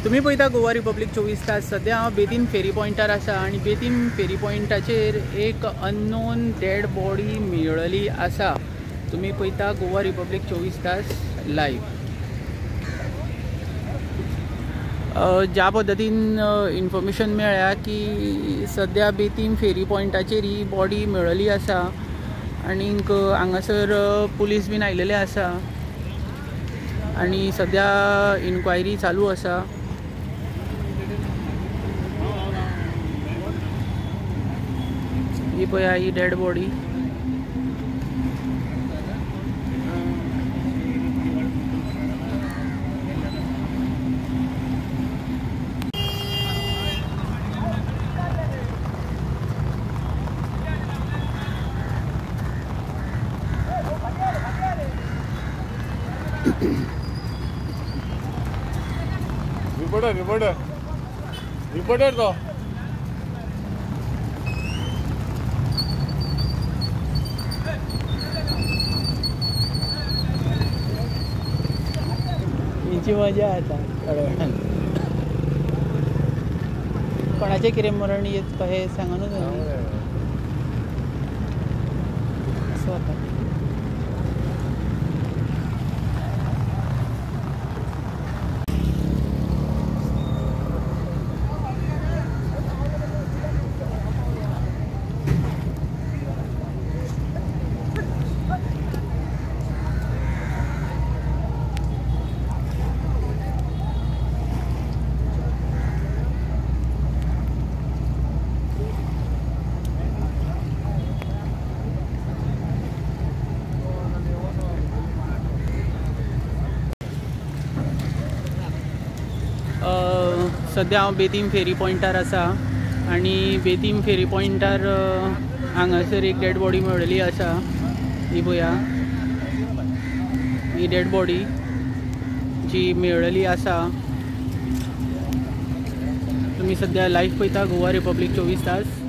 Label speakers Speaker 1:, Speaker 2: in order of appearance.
Speaker 1: तुम्ही पळयता गोवा रिपब्लीक 24 तास। सध्या हांव बेतीम फेरी पॉइंटार आसा आनी बेतीम फेरी पॉइंटाचेर एक अननोन डेड बॉडी मेळ्ळी आसा। तुम्ही पळयता गोवा रिपब्लीक 24 तास लायव्ह। ज्या पद्धतीन इन्फॉर्मेशन मेळ्ळ्या की सध्या बेतीम फेरी पॉइंटाचेर ही बॉडी मेळ्ळी आसा आनीक हांगासर पुलीस बीन आयिल्ले आसा आनी सध्या इन्क्वायरी चालू आसा। ही पळया ही डेड बॉडी।
Speaker 2: रिपोर्टर तो
Speaker 1: हिची मजा आता कळवण कोणाचे कितें मरण येत हे सांगनूच असं आता। सध्या हांव बेतीम फेरी पॉइंटार आसा आनी बेतीम फेरी पॉइंटार हांगासर एक डेड बॉडी मेळ्ळी आसा। ही पळया ही डेड बॉडी जी मेळ्ळी आसा। तुम्ही सध्या लायव्ह पळयता गोवा रिपब्लीक 24 तास।